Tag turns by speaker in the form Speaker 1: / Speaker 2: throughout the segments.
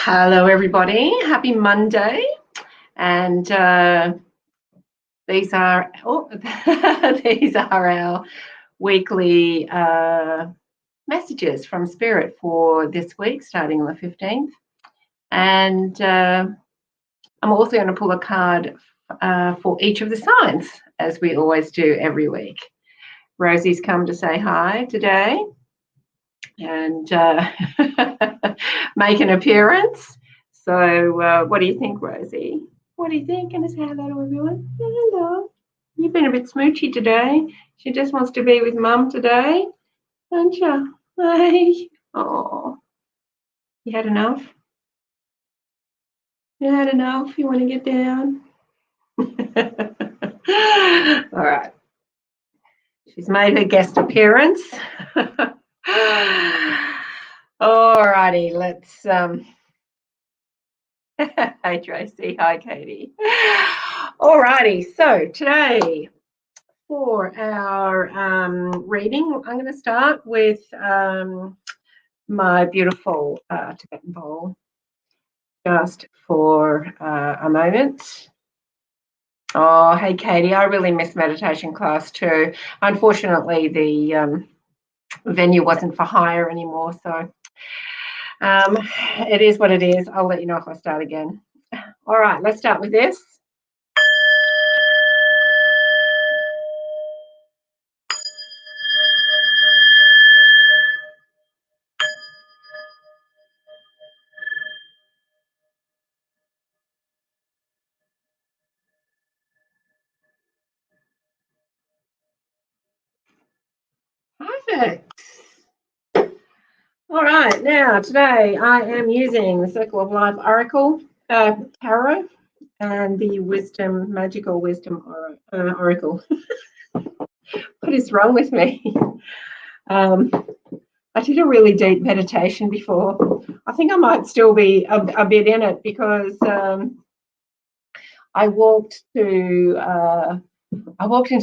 Speaker 1: Hello, everybody. Happy Monday. And these are these are our weekly messages from Spirit for this week, starting on the 15th. And I'm also going to pull a card for each of the signs, as we always do every week. Rosie's come to say hi today and make an appearance. So what do you think, Rosie? What do you think? Can I say hello to everyone? Hello. You've been a bit smoochy today. She just wants to be with Mum today, don't you? Hey. Oh. You had enough? You had enough? You want to get down? All right. She's made her guest appearance. All righty, let's Hi Tracy, hi Katie. All righty, so today for our reading, I'm going to start with my beautiful Tibetan bowl, just for a moment. Oh, hey Katie, I really miss meditation class too. Unfortunately, the venue wasn't for hire anymore, so it is what it is. I'll let you know if I start again. All right, let's start with this. Perfect. All right, now today I am using the Circle of Life Oracle Tarot and the Magical Wisdom Oracle. What is wrong with me? I did a really deep meditation before. I think I might still be a bit in it because I walked into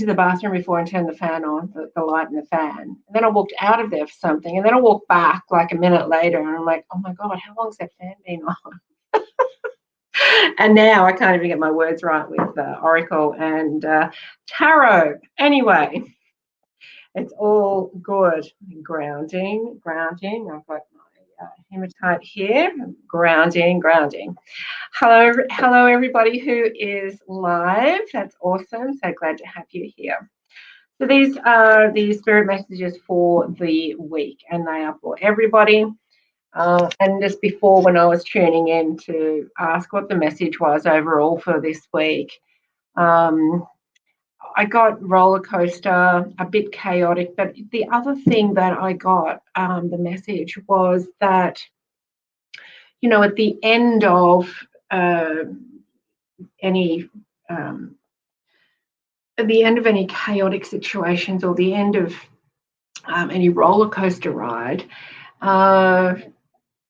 Speaker 1: the bathroom before and turned the fan on, the light and the fan. And then I walked out of there for something. And then I walked back like a minute later and I'm like, oh my God, how long's that fan been on? And now I can't even get my words right with Oracle and Tarot. Anyway, it's all good. Grounding. I've got my hematite here. Grounding. Hello, everybody who is live. That's awesome. So glad to have you here. So these are the spirit messages for the week, and they are for everybody. And just before, when I was tuning in to ask what the message was overall for this week, I got roller coaster, a bit chaotic. But the other thing that I got, the message was that, you know, at the end of any chaotic situations or the end of any roller coaster ride,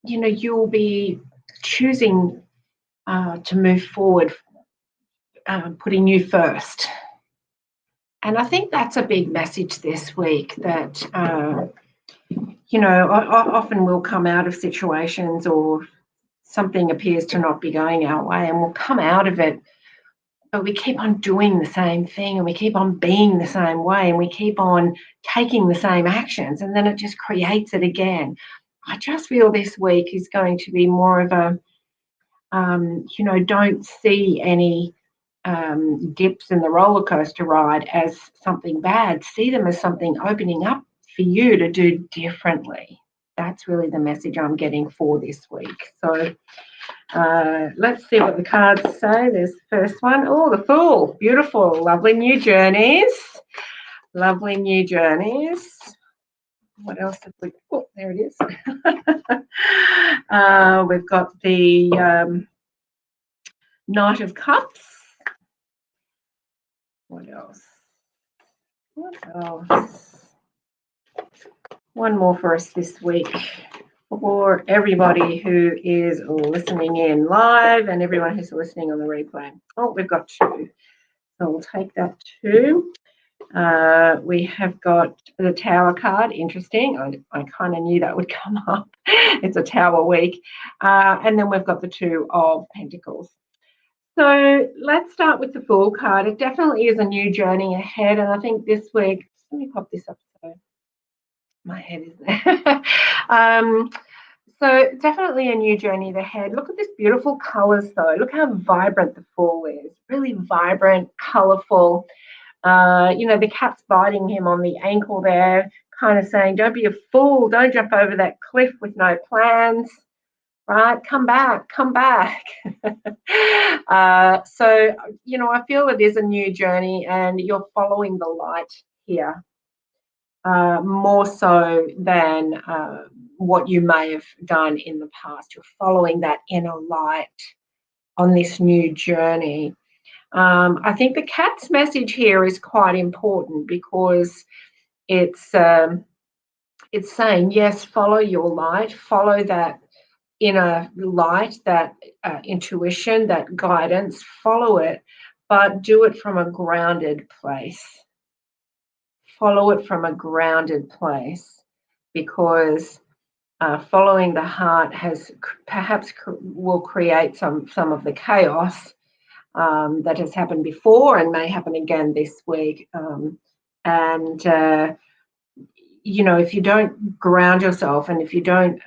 Speaker 1: you know, you'll be choosing to move forward, putting you first. And I think that's a big message this week that, you know, I often we'll come out of situations or something appears to not be going our way and we'll come out of it, but we keep on doing the same thing and we keep on being the same way and we keep on taking the same actions and then it just creates it again. I just feel this week is going to be more of a, you know, don't see any dips in the roller coaster ride as something bad. See them as something opening up for you to do differently. That's really the message I'm getting for this week. So let's see what the cards say. There's the first one. Oh, the Fool. Beautiful. Lovely new journeys. Lovely new journeys. What else have we? Oh, there it is. We've got the Knight of Cups. What else? One more for us this week for everybody who is listening in live and everyone who's listening on the replay. Oh, we've got two. So we'll take that too. We have got the Tower card. Interesting. I kind of knew that would come up. It's a Tower week. And then we've got the Two of Pentacles. So let's start with the Fool card. It definitely is a new journey ahead. And I think this week, let me pop this up so my head is there. So definitely a new journey ahead. Look at this beautiful colours though. Look how vibrant the Fool is. Really vibrant, colourful. The cat's biting him on the ankle there, kind of saying, don't be a fool. Don't jump over that cliff with no plans. Right? Come back, come back. So, I feel it is a new journey and you're following the light here more so than what you may have done in the past. You're following that inner light on this new journey. I think the cat's message here is quite important because it's saying, yes, follow your light, follow that inner light, that intuition, that guidance, follow it, but do it from a grounded place. Follow it from a grounded place because following the heart will create some of the chaos that has happened before and may happen again this week. If you don't ground yourself and if you don't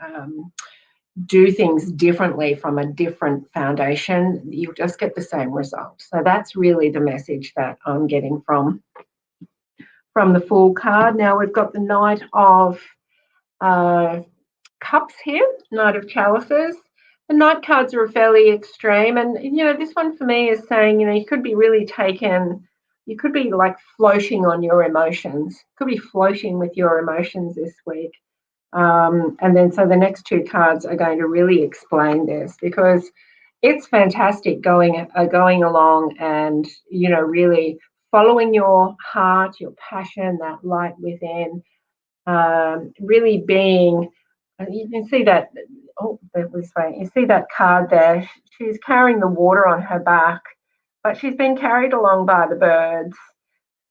Speaker 1: do things differently from a different foundation, you'll just get the same result. So that's really the message that I'm getting from the Fool card. Now we've got the Knight of Cups here, Knight of Chalices. The Knight cards are fairly extreme, and this one for me is saying you could be really you could be like floating on your emotions, could be floating with your emotions this week. And then so the next two cards are going to really explain this because it's fantastic going along and really following your heart, your passion, that light within, really being. You can see that. Oh, this way. You see that card there. She's carrying the water on her back, but she's been carried along by the birds.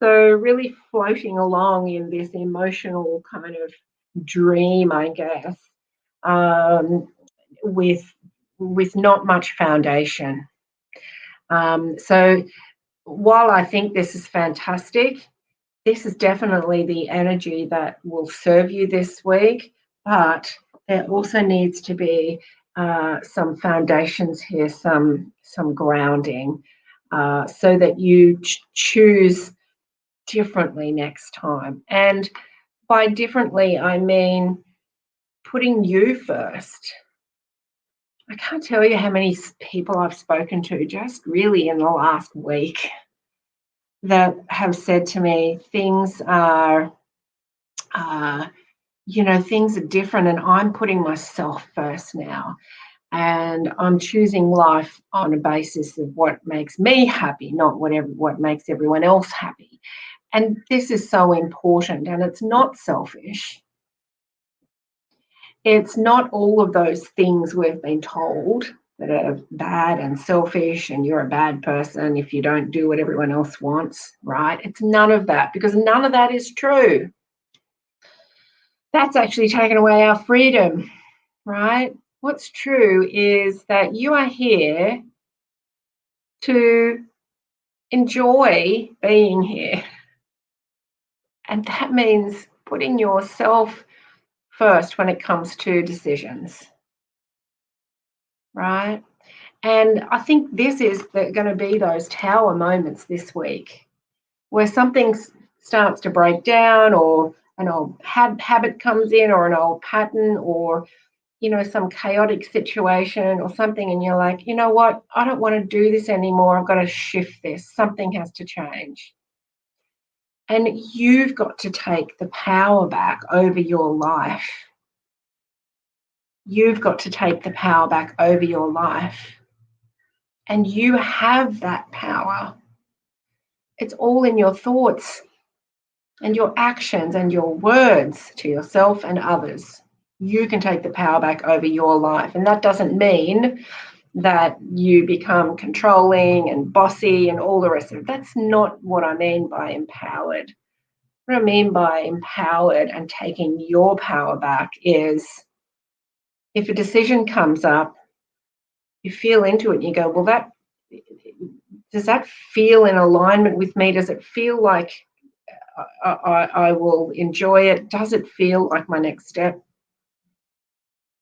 Speaker 1: So really floating along in this emotional kind of dream, I guess, with not much foundation. So while I think this is fantastic, this is definitely the energy that will serve you this week, but there also needs to be some foundations here, some grounding, so that you choose differently next time. And by differently, I mean putting you first. I can't tell you how many people I've spoken to just really in the last week that have said to me, things are things are different and I'm putting myself first now. And I'm choosing life on a basis of what makes me happy, not what makes everyone else happy. And this is so important, and it's not selfish. It's not all of those things we've been told that are bad and selfish and you're a bad person if you don't do what everyone else wants, right? It's none of that, because none of that is true. That's actually taken away our freedom, right? What's true is that you are here to enjoy being here. And that means putting yourself first when it comes to decisions, right? And I think this is going to be those tower moments this week where something starts to break down, or an old habit comes in, or an old pattern, or some chaotic situation or something, and you're like, you know what, I don't want to do this anymore. I've got to shift this. Something has to change. And you've got to take the power back over your life. You've got to take the power back over your life. And you have that power. It's all in your thoughts and your actions and your words to yourself and others. You can take the power back over your life. And that doesn't mean that you become controlling and bossy and all the rest of it. That's not what I mean by empowered. What I mean by empowered and taking your power back is if a decision comes up, you feel into it and you go, well, does that feel in alignment with me? Does it feel like I will enjoy it? Does it feel like my next step?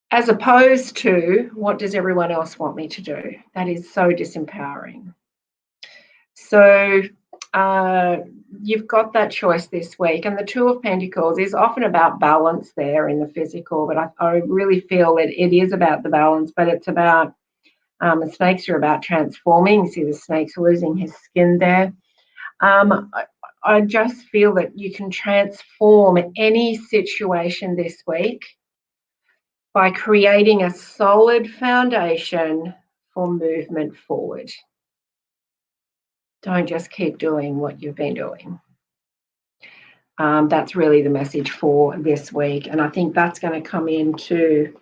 Speaker 1: As opposed to, what does everyone else want me to do? That is so disempowering. So you've got that choice this week. And the Two of Pentacles is often about balance there in the physical, but I really feel that it is about the balance, but it's about the snakes are about transforming. You see the snake's losing his skin there. I just feel that you can transform any situation this week by creating a solid foundation for movement forward. Don't just keep doing what you've been doing. That's really the message for this week. And I think that's going to come into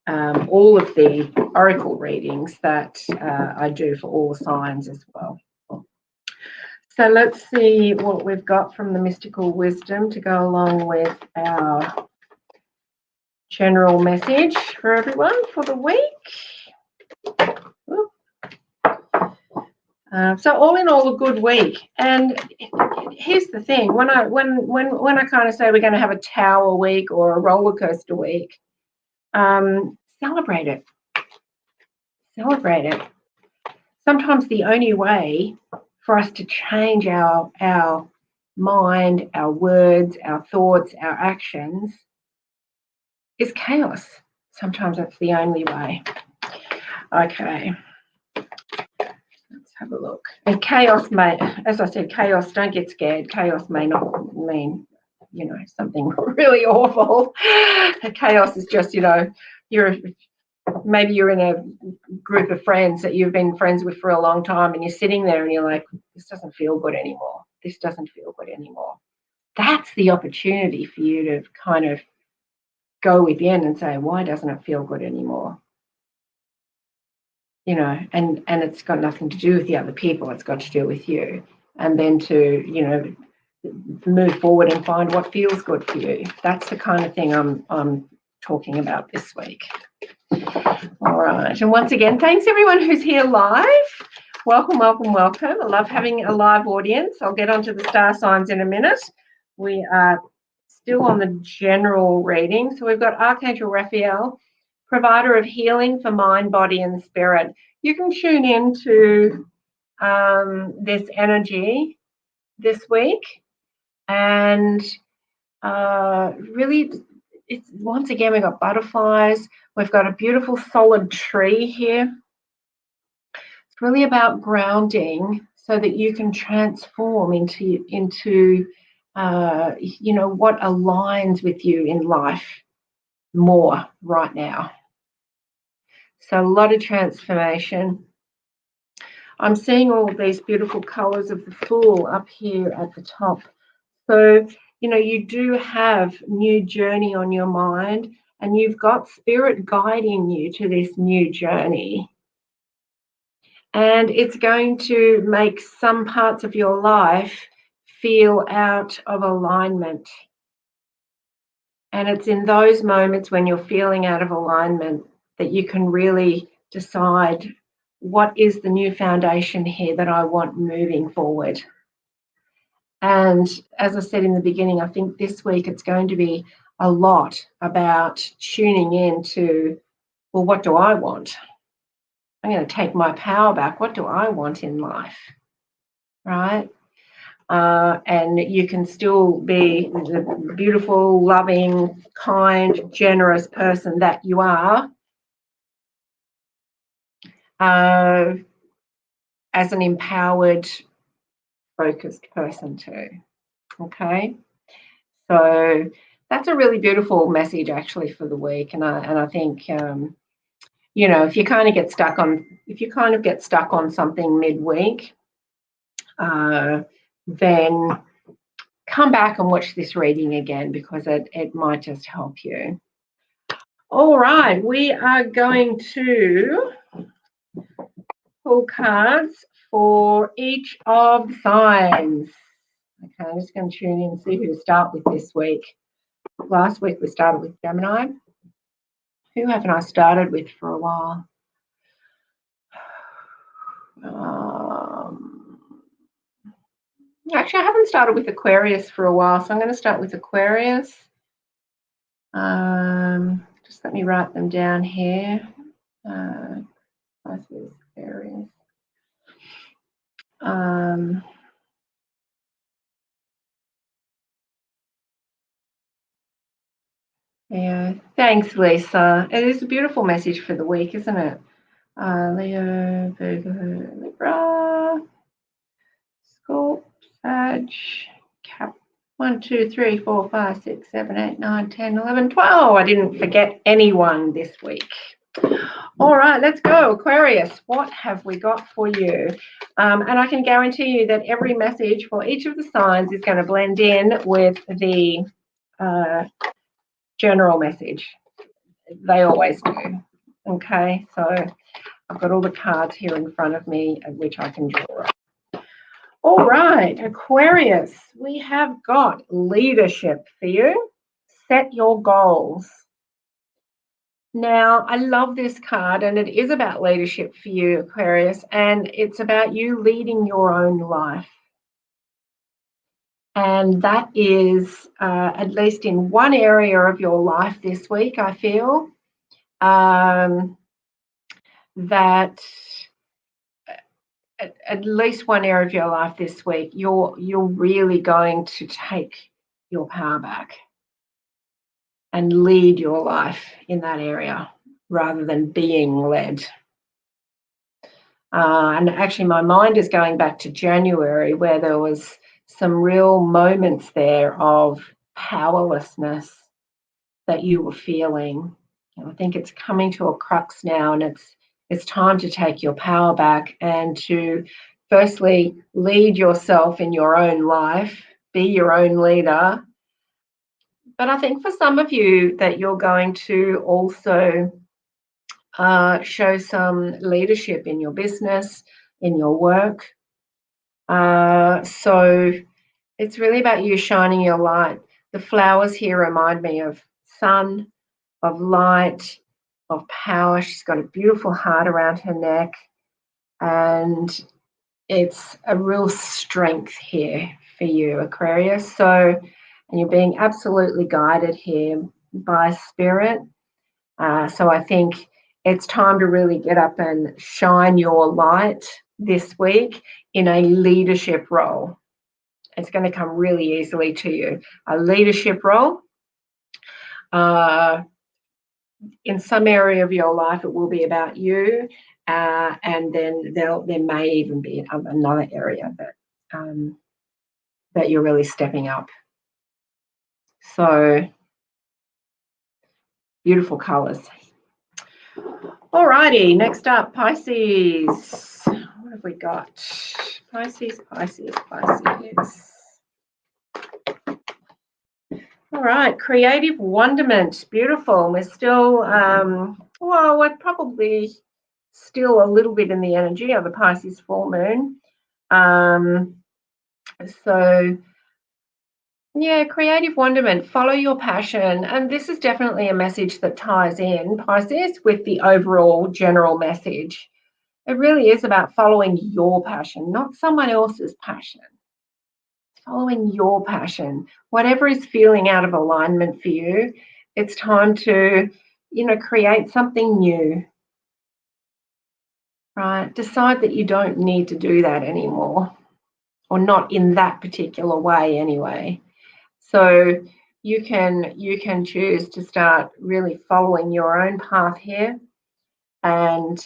Speaker 1: all of the oracle readings that I do for all signs as well. So let's see what we've got from the mystical wisdom to go along with our general message for everyone for the week. So all in all, a good week. And here's the thing: when I kind of say we're going to have a tower week or a roller coaster week, celebrate it. Celebrate it. Sometimes the only way for us to change our mind, our words, our thoughts, our actions is chaos. Sometimes that's the only way. Okay. Let's have a look. And chaos may, as I said, chaos, don't get scared. Chaos may not mean, something really awful. Chaos is just, maybe you're in a group of friends that you've been friends with for a long time and you're sitting there and you're like, this doesn't feel good anymore. This doesn't feel good anymore. That's the opportunity for you to kind of go within and say, why doesn't it feel good anymore? And it's got nothing to do with the other people. It's got to do with you. And then to, move forward and find what feels good for you. That's the kind of thing I'm talking about this week. All right. And once again, thanks everyone who's here live. Welcome, welcome, welcome. I love having a live audience. I'll get onto the star signs in a minute. We are still on the general reading. So we've got Archangel Raphael, provider of healing for mind, body, and spirit. You can tune into this energy this week. And really, it's once again, we've got butterflies. We've got a beautiful solid tree here. It's really about grounding so that you can transform into what aligns with you in life more right now. So a lot of transformation. I'm seeing all of these beautiful colors of the Fool up here at the top. So, you do have new journey on your mind and you've got spirit guiding you to this new journey. And it's going to make some parts of your life feel out of alignment. And it's in those moments when you're feeling out of alignment that you can really decide what is the new foundation here that I want moving forward. And as I said in the beginning, I think this week it's going to be a lot about tuning in to, well, what do I want? I'm going to take my power back. What do I want in life? Right? And you can still be the beautiful, loving, kind, generous person that you are as an empowered, focused person too. Okay? So that's a really beautiful message actually for the week. And I think, if you kind of get stuck on something midweek, then come back and watch this reading again because it might just help you. All right, we are going to pull cards for each of the signs. Okay, I'm just going to tune in and see who to start with this week. Last week we started with Gemini. Who haven't I started with for a while? Actually, I haven't started with Aquarius for a while, so I'm going to start with Aquarius. Just let me write them down here. Pisces, Aries. Yeah, thanks, Lisa. It is a beautiful message for the week, isn't it? Leo, Virgo, Libra, Scorp, Sag, Cap. 1, 2, 3, 4, 5, 6, 7, 8, 9, 10, 11, 12. I didn't forget anyone this week. All right, let's go. Aquarius, what have we got for you? And I can guarantee you that every message for each of the signs is going to blend in with the general message. They always do. Okay, so I've got all the cards here in front of me, which I can draw. All right, Aquarius, we have got leadership for you. Set your goals. Now, I love this card, and it is about leadership for you, Aquarius, and it's about you leading your own life. And that is, at least in one area of your life this week, I feel, that at least one area of your life this week, you're really going to take your power back and lead your life in that area rather than being led. And actually, my mind is going back to January, where there was some real moments there of powerlessness that you were feeling. And I think it's coming to a crux now, and it's time to take your power back and to firstly lead yourself in your own life, be your own leader. But I think for some of you that you're going to also show some leadership in your business, in your work. So it's really about you shining your light. The flowers here remind me of sun, of light, of power. She's got a beautiful heart around her neck, and it's a real strength here for you, Aquarius. So, and you're being absolutely guided here by spirit. So I think it's time to really get up and shine your light this week in a leadership role. It's going to come really easily to you. A leadership role. In some area of your life, it will be about you, and then there may even be another area that you're really stepping up. So beautiful colours. All righty, next up, Pisces. What have we got? Pisces. All right, creative wonderment, beautiful. We're still, well, we're probably still a little bit in the energy of the Pisces full moon. So, yeah, creative wonderment, follow your passion. And this is definitely a message that ties in, Pisces, with the overall general message. It really is about following your passion, not someone else's passion. Following your passion, whatever is feeling out of alignment for you, it's time to, create something new, right? Decide that you don't need to do that anymore, or not in that particular way anyway. So you can choose to start really following your own path here, and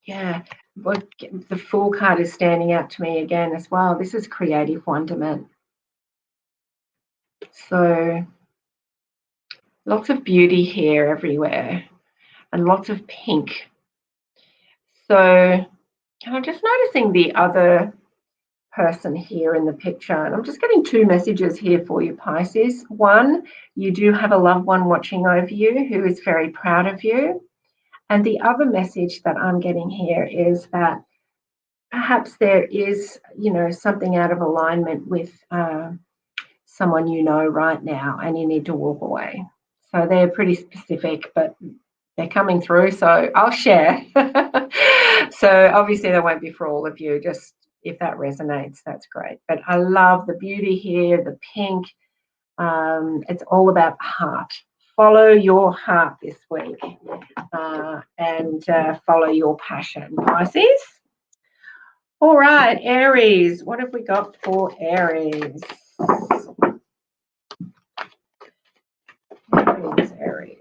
Speaker 1: yeah. The Fool card is standing out to me again as well. This is creative wonderment. So lots of beauty here everywhere and lots of pink. So I'm just noticing the other person here in the picture, and I'm just getting two messages here for you, Pisces. One, you do have a loved one watching over you who is very proud of you. And the other message that I'm getting here is that perhaps there is, something out of alignment with someone you know right now, and you need to walk away. So they're pretty specific, but they're coming through, so I'll share. So obviously that won't be for all of you, just if that resonates, that's great. But I love the beauty here, the pink. It's all about heart. Follow your heart this week, and follow your passion, Pisces. All right, Aries. What have we got for Aries? Aries.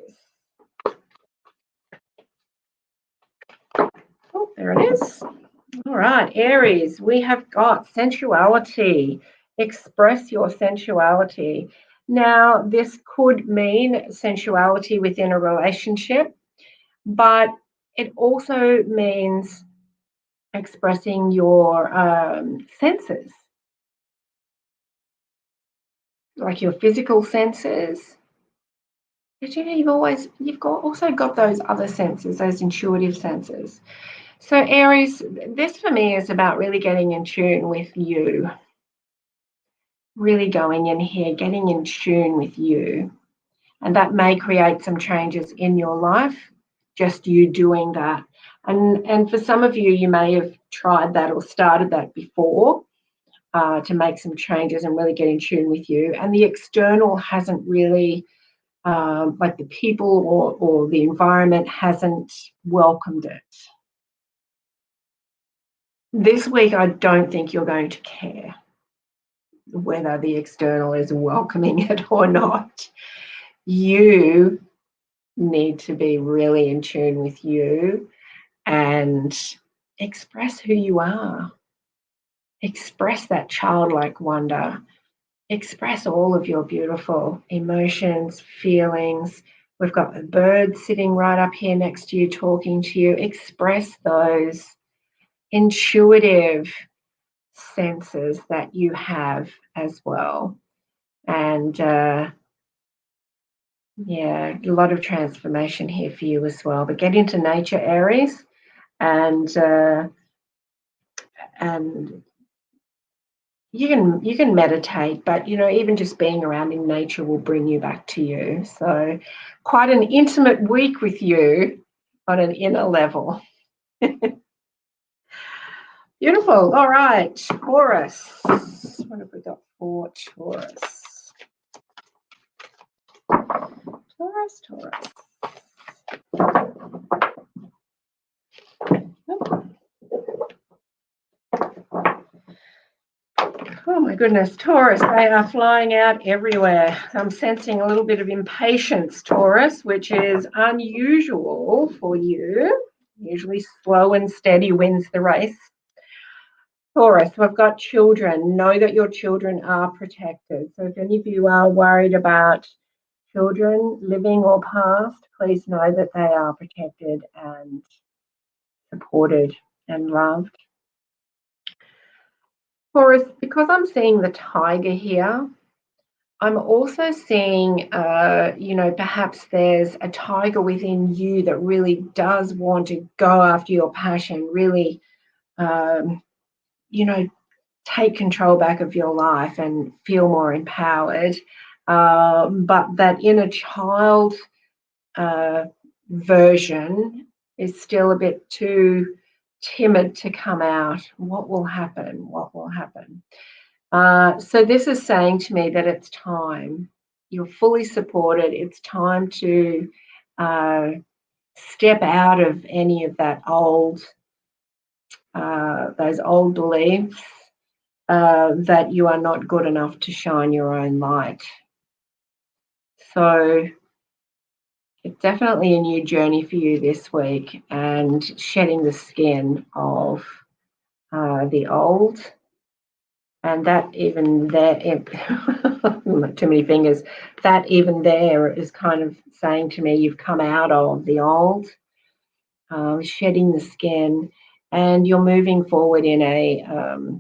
Speaker 1: Oh, there it is. All right, Aries. We have got sensuality. Express your sensuality. Now, this could mean sensuality within a relationship, but it also means expressing your senses, like your physical senses. But you've also got those other senses, those intuitive senses. So Aries, this for me is about really getting in tune with you. Really going in here, getting in tune with you. And that may create some changes in your life, just you doing that. And for some of you, you may have tried that or started that before to make some changes and really get in tune with you. And the external hasn't really, like the people or the environment hasn't welcomed it. This week, I don't think you're going to care whether the external is welcoming it or not. You need to be really in tune with you and express who you are. Express that childlike wonder. Express all of your beautiful emotions, feelings. We've got a bird sitting right up here next to you, talking to you. Express those intuitive senses that you have as well. And yeah, a lot of transformation here for you as well. But get into nature, Aries, and you can meditate, but even just being around in nature will bring you back to you. So quite an intimate week with you on an inner level. Beautiful. All right, Taurus. What have we got for Taurus? Taurus. Oh my goodness, Taurus, they are flying out everywhere. I'm sensing a little bit of impatience, Taurus, which is unusual for you. Usually slow and steady wins the race. Taurus, we've got children. Know that your children are protected. So if any of you are worried about children, living or past, please know that they are protected and supported and loved. Taurus, because I'm seeing the tiger here, I'm also seeing, perhaps there's a tiger within you that really does want to go after your passion, really, take control back of your life and feel more empowered. But that inner child version is still a bit too timid to come out. What will happen? What will happen? So this is saying to me that it's time. You're fully supported. It's time to step out of any of that those old beliefs that you are not good enough to shine your own light. So it's definitely a new journey for you this week, and shedding the skin of the old. And that even there, too many fingers, that even there is kind of saying to me, you've come out of the old, shedding the skin, and you're moving forward in a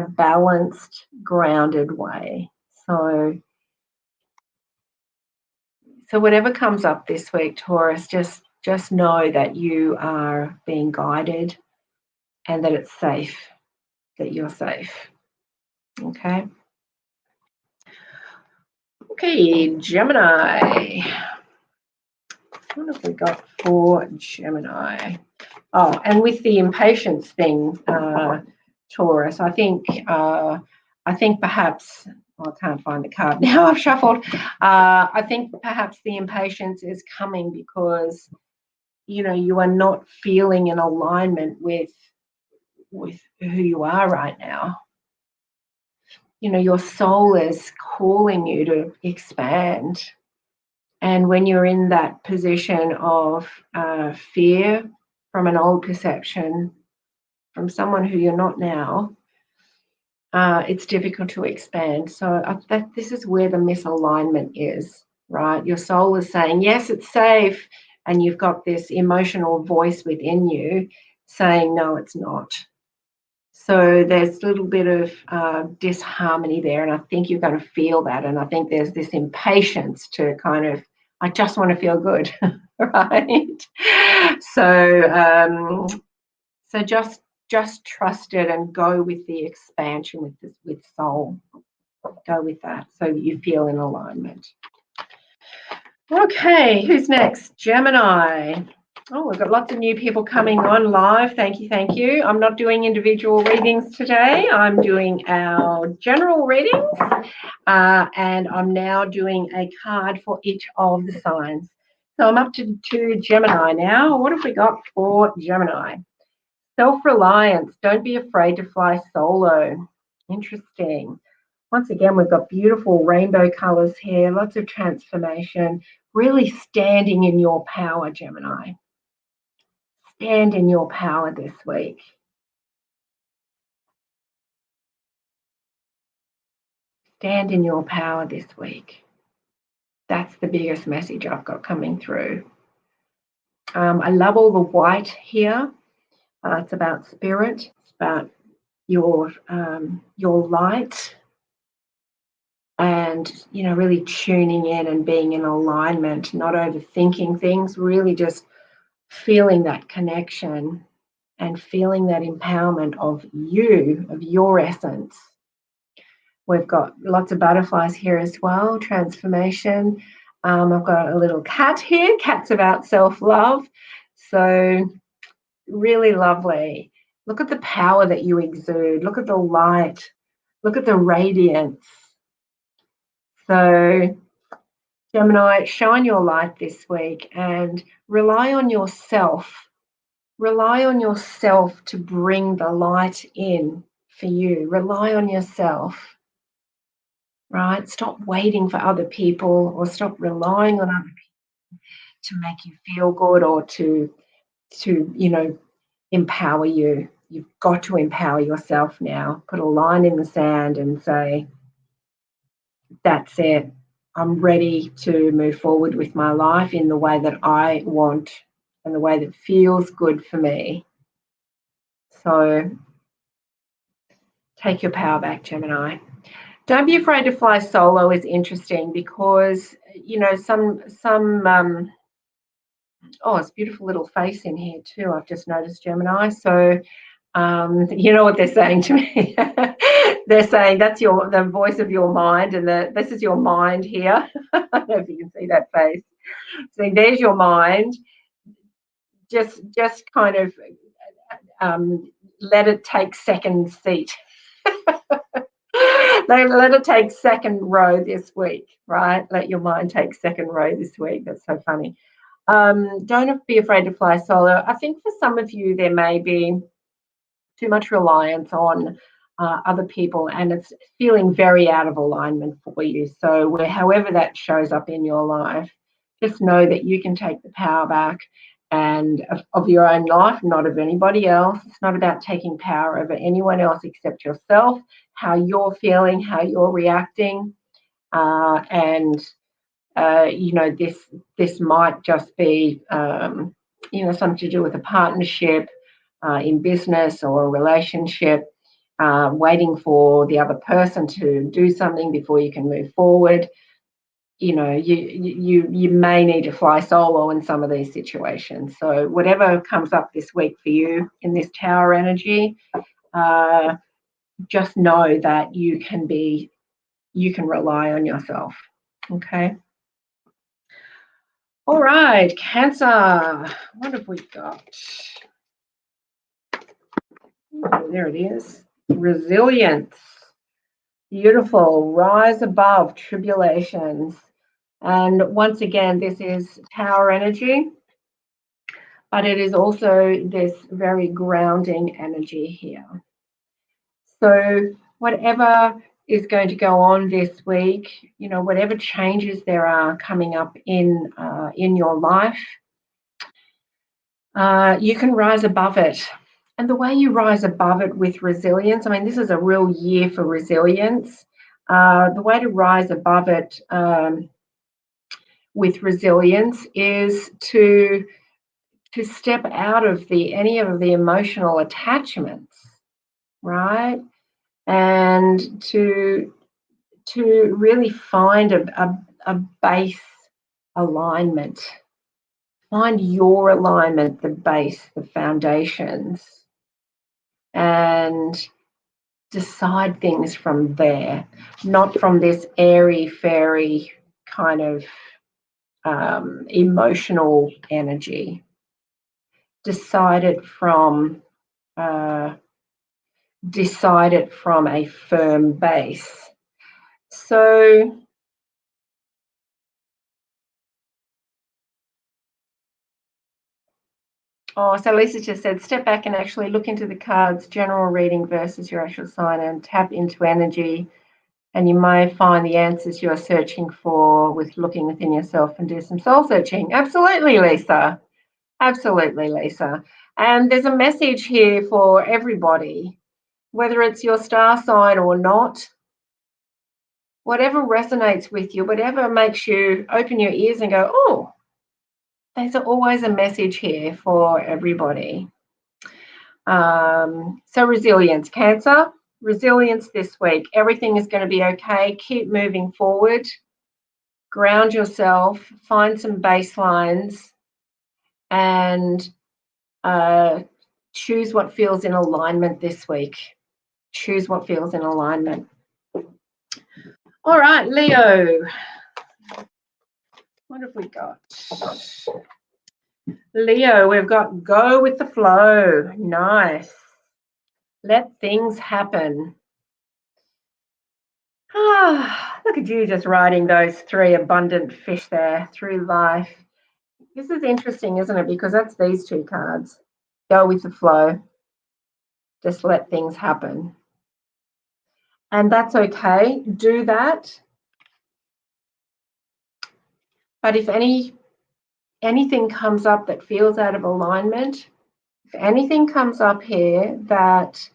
Speaker 1: balanced, grounded way. So whatever comes up this week, Taurus, just know that you are being guided. and that it's safe, that you're safe. Okay. Okay, Gemini. What have we got for Gemini? Oh, and with the impatience thing, Taurus, I think perhaps, well, I can't find the card now, I've shuffled. I think perhaps the impatience is coming because, you know, you are not feeling in alignment with who you are right now. You know, your soul is calling you to expand. And when you're in that position of fear from an old perception, from someone who you're not now, it's difficult to expand. So this is where the misalignment is, right? Your soul is saying, yes, it's safe. And you've got this emotional voice within you saying, no, it's not. So there's a little bit of disharmony there. And I think you're going to feel that. And I think there's this impatience to kind of, I just want to feel good, right? So just trust it and go with the expansion with soul. Go with that so you feel in alignment. Okay, who's next? Gemini. Oh, we've got lots of new people coming on live. Thank you, thank you. I'm not doing individual readings today. I'm doing our general readings, and I'm now doing a card for each of the signs. So I'm up to Gemini now. What have we got for Gemini? Self-reliance. Don't be afraid to fly solo. Interesting. Once again, we've got beautiful rainbow colors here, lots of transformation, really standing in your power, Gemini. Stand in your power this week. Stand in your power this week. That's the biggest message I've got coming through. I love all the white here. It's about spirit. It's about your light. And, you know, really tuning in and being in alignment, not overthinking things, really just feeling that connection and feeling that empowerment of you, of your essence. We've got lots of butterflies here as well, transformation. I've got a little cat here. Cat's about self-love. So really lovely. Look at the power that you exude. Look at the light. Look at the radiance. So Gemini, shine your light this week and rely on yourself. Rely on yourself to bring the light in for you. Rely on yourself, right? Stop waiting for other people or stop relying on other people to make you feel good or to you know, empower you. You've got to empower yourself now. Put a line in the sand and say, that's it. I'm ready to move forward with my life in the way that I want and the way that feels good for me. So take your power back, Gemini. Don't be afraid to fly solo is interesting because, you know, oh, it's a beautiful little face in here too. I've just noticed, Gemini. So, you know what they're saying to me? They're saying that's the voice of your mind, and this is your mind here. I don't know if you can see that face. So there's your mind. Just kind of let it take second seat. Let it take second row this week, right? Let your mind take second row this week. That's so funny. Don't be afraid to fly solo. I think for some of you, there may be too much reliance on other people, and it's feeling very out of alignment for you. So however that shows up in your life, just know that you can take the power back and of your own life, not of anybody else. It's not about taking power over anyone else except yourself, how you're feeling, how you're reacting, and you know, this might just be you know, something to do with a partnership in business or a relationship, waiting for the other person to do something before you can move forward. you may need to fly solo in some of these situations. So whatever comes up this week for you in this Tower energy, just know that you can rely on yourself. Okay. All right, Cancer. What have we got? Oh, there it is. Resilience. Beautiful. Rise above tribulations. And once again, this is Tower energy, but it is also this very grounding energy here. So whatever is going to go on this week, whatever changes there are coming up in your life, you can rise above it. And the way you rise above it with resilience, I mean, this is a real year for resilience. The way to rise above it with resilience is to step out of any of the emotional attachments, right? And to really find a base alignment. Find your alignment, the base, the foundations, and decide things from there, not from this airy-fairy kind of emotional energy. Decide it from a firm base. So so Lisa just said, step back and actually look into the cards, general reading versus your actual sign, and tap into energy, and you may find the answers you're searching for with looking within yourself and do some soul searching. Absolutely, Lisa. Absolutely, Lisa. And there's a message here for everybody, whether it's your star sign or not. Whatever resonates with you, whatever makes you open your ears and go, oh, there's always a message here for everybody. So resilience, Cancer, resilience this week. Everything is going to be okay. Keep moving forward. Ground yourself. Find some baselines and choose what feels in alignment this week. Choose what feels in alignment. All right, Leo. What have we got? Leo, we've got go with the flow. Nice. Let things happen. Look at you just riding those 3 abundant fish there through life. This is interesting, isn't it? Because that's these 2 cards. Go with the flow. Just let things happen. And that's okay. Do that. But if anything comes up that feels out of alignment, if anything comes up here that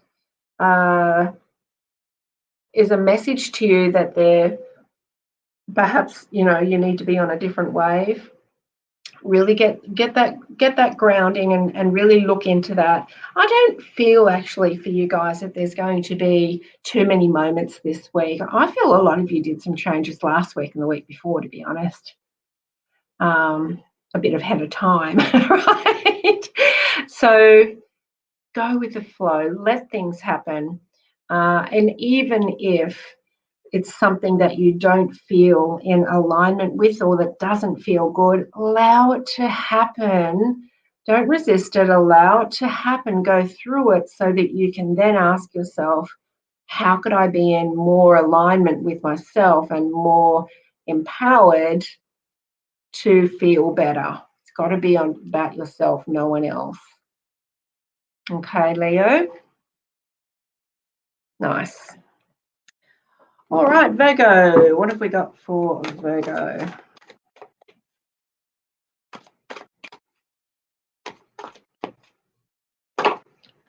Speaker 1: is a message to you that perhaps you need to be on a different wave, really get that grounding and really look into that. I don't feel actually for you guys that there's going to be too many moments this week. I feel a lot of you did some changes last week and the week before, to be honest. A bit ahead of time, right? So go with the flow, let things happen. And even if it's something that you don't feel in alignment with or that doesn't feel good, allow it to happen. Don't resist it. Allow it to happen. Go through it so that you can then ask yourself, how could I be in more alignment with myself and more empowered to feel better? It's got to be about yourself, no one else. Okay, Leo? Nice. All right, Virgo. What have we got for Virgo?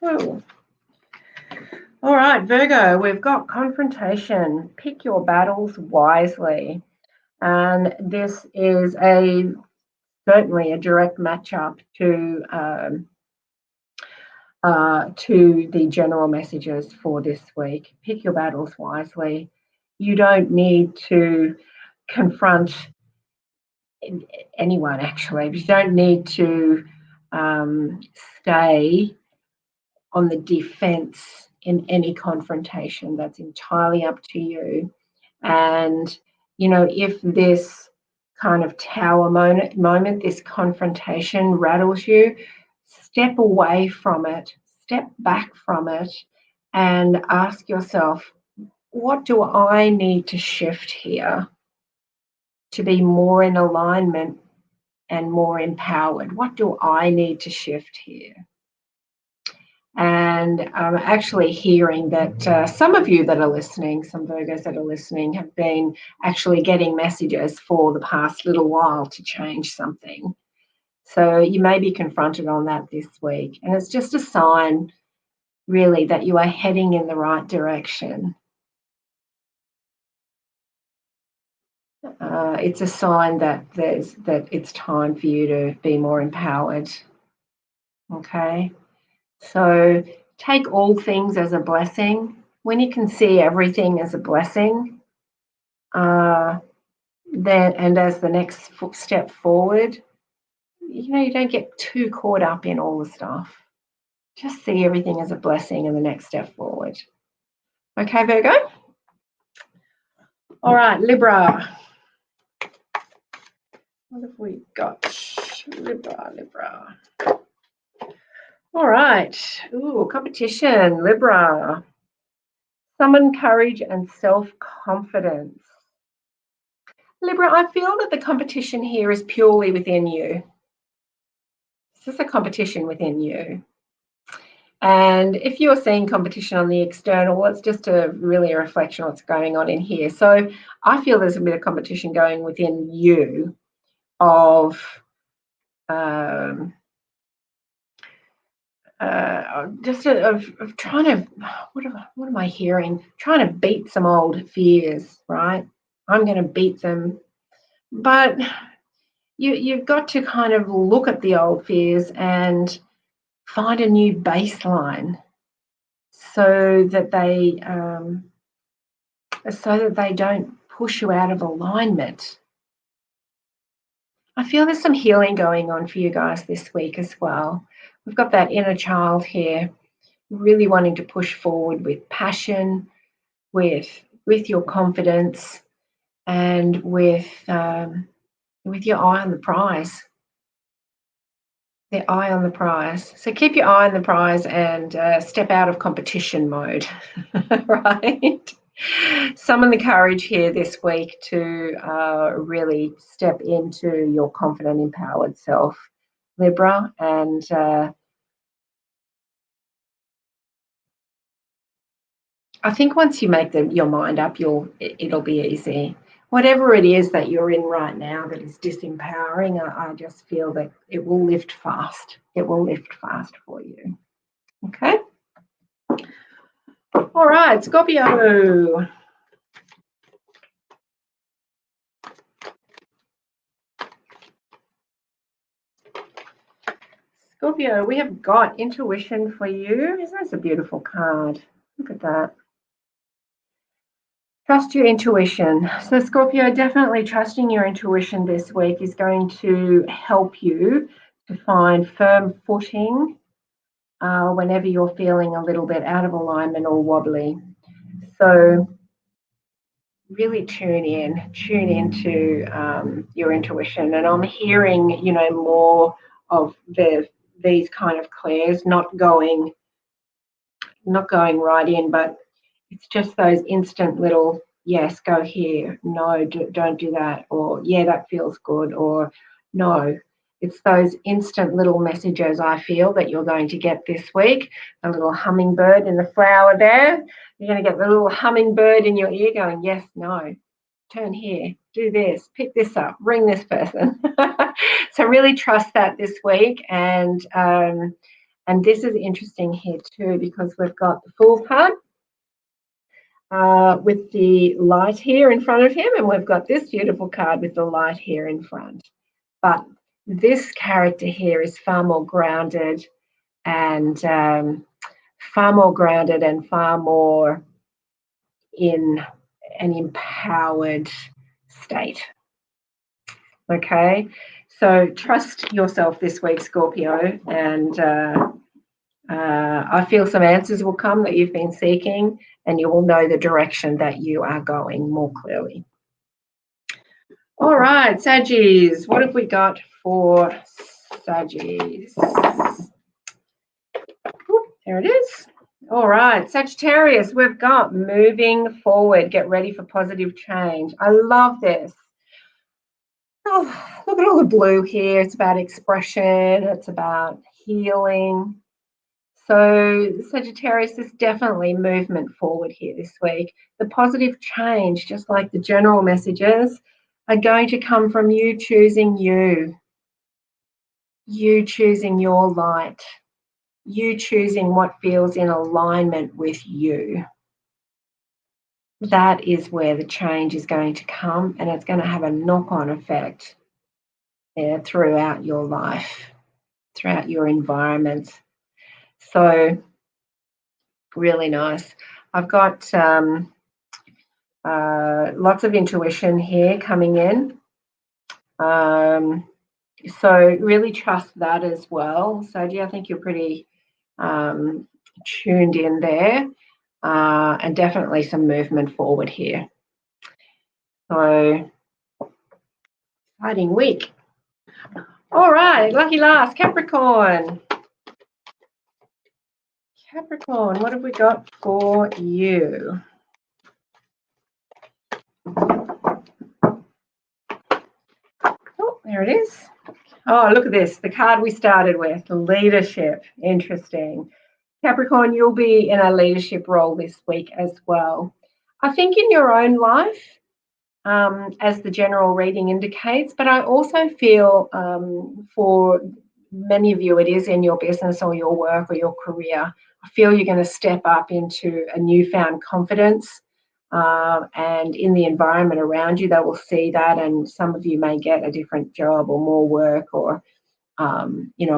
Speaker 1: Oh. All right, Virgo, we've got confrontation. Pick your battles wisely. And this is certainly a direct matchup to the general messages for this week. Pick your battles wisely. You don't need to confront anyone, actually. You don't need to stay on the defense in any confrontation. That's entirely up to you. And, you know, if this kind of tower moment, this confrontation rattles you, step away from it, step back from it, and ask yourself, what do I need to shift here to be more in alignment and more empowered? What do I need to shift here? And I'm actually hearing that some of you that are listening, some Virgos that are listening, have been actually getting messages for the past little while to change something. So you may be confronted on that this week. And it's just a sign, really, that you are heading in the right direction. It's a sign that it's time for you to be more empowered. Okay? So take all things as a blessing. When you can see everything as a blessing, then and as the next step forward, you know, you don't get too caught up in all the stuff. Just see everything as a blessing and the next step forward. Okay, Virgo? All right, Libra. What have we got? Libra. All right. Ooh, competition, Libra. Summon courage and self-confidence. Libra, I feel that the competition here is purely within you. This is a competition within you. And if you're seeing competition on the external, it's just really a reflection of what's going on in here. So I feel there's a bit of competition going within you of trying to, what am I hearing? Trying to beat some old fears, right? I'm going to beat them. But you've got to kind of look at the old fears and find a new baseline so that they don't push you out of alignment. I feel there's some healing going on for you guys this week as well. We've got that inner child here, really wanting to push forward with passion, with your confidence, and with your eye on the prize. The eye on the prize. So keep your eye on the prize and step out of competition mode, right? Summon the courage here this week to really step into your confident, empowered self, Libra, and I think once you make your mind up, it'll be easy. Whatever it is that you're in right now that is disempowering, I just feel that it will lift fast. It will lift fast for you. Okay? All right, Scorpio. Scorpio, we have got intuition for you. Isn't this a beautiful card? Look at that. Trust your intuition. So Scorpio, definitely trusting your intuition this week is going to help you to find firm footing whenever you're feeling a little bit out of alignment or wobbly. So really tune into your intuition. And I'm hearing, you know, more of these kind of clairs, not going right in, but it's just those instant little, yes, go here, no, don't do that, or yeah, that feels good, or no. It's those instant little messages I feel that you're going to get this week. A little hummingbird in the flower there. You're going to get the little hummingbird in your ear going, yes, no, turn here, do this, pick this up, ring this person. So really trust that this week. And this is interesting here too, because we've got the Fool's card with the light here in front of him, and we've got this beautiful card with the light here in front. But this character here is far more grounded and far more in an empowered state. Okay, so trust yourself this week, Scorpio, and I feel some answers will come that you've been seeking, and you will know the direction that you are going more clearly. All right, Saggies, what have we got for Saggies? There it is. All right, Sagittarius, we've got moving forward. Get ready for positive change. I love this. Oh, look at all the blue here. It's about expression. It's about healing. So Sagittarius, there's definitely movement forward here this week. The positive change, just like the general messages, are going to come from you choosing you choosing your light, you choosing what feels in alignment with you. That is where the change is going to come, and it's going to have a knock-on effect throughout your life, throughout your environment. So really nice. I've got lots of intuition here coming in. So really trust that as well. So I think you're pretty tuned in there, and definitely some movement forward here. So exciting week. All right, lucky last, Capricorn. Capricorn, what have we got for you? Oh, there it is. Oh, look at this, the card we started with, leadership. Interesting. Capricorn, you'll be in a leadership role this week as well. I think in your own life, as the general reading indicates, but I also feel for many of you, it is in your business or your work or your career. I feel you're going to step up into a newfound confidence, and in the environment around you, they will see that, and some of you may get a different job or more work or,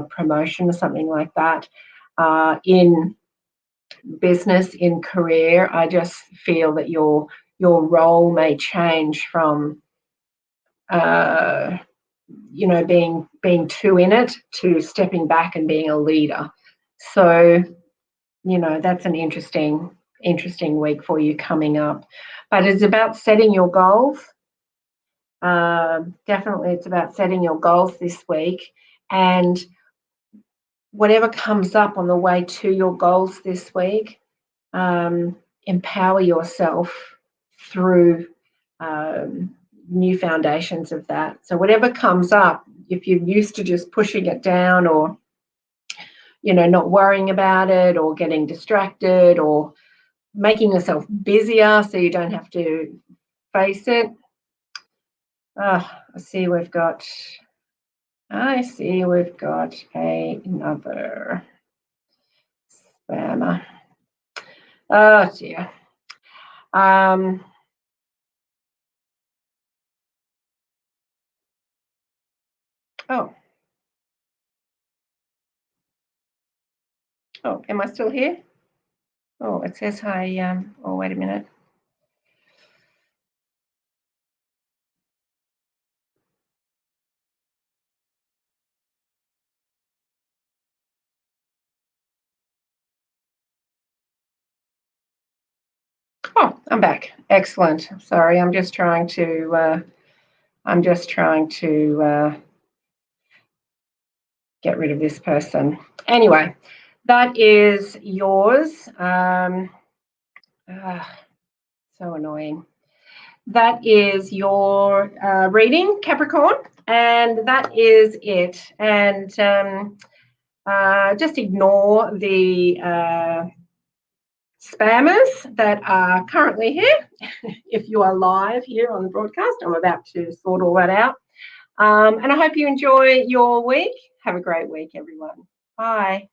Speaker 1: promotion or something like that. In business, in career, I just feel that your role may change from being too in it to stepping back and being a leader. So that's an interesting week for you coming up, but it's about setting your goals. Definitely it's about setting your goals this week, and whatever comes up on the way to your goals this week, empower yourself through new foundations of that. So whatever comes up, if you're used to just pushing it down or, not worrying about it or getting distracted or making yourself busier so you don't have to face it. I see we've got another spammer. Oh dear. Oh, am I still here? Oh, it says hi. Oh, wait a minute. Oh, I'm back. Excellent. Sorry, I'm just trying to get rid of this person. Anyway, that is yours. So annoying. That is your reading, Capricorn, and that is it. And just ignore the spammers that are currently here. If you are live here on the broadcast, I'm about to sort all that out. And I hope you enjoy your week. Have a great week, everyone. Bye.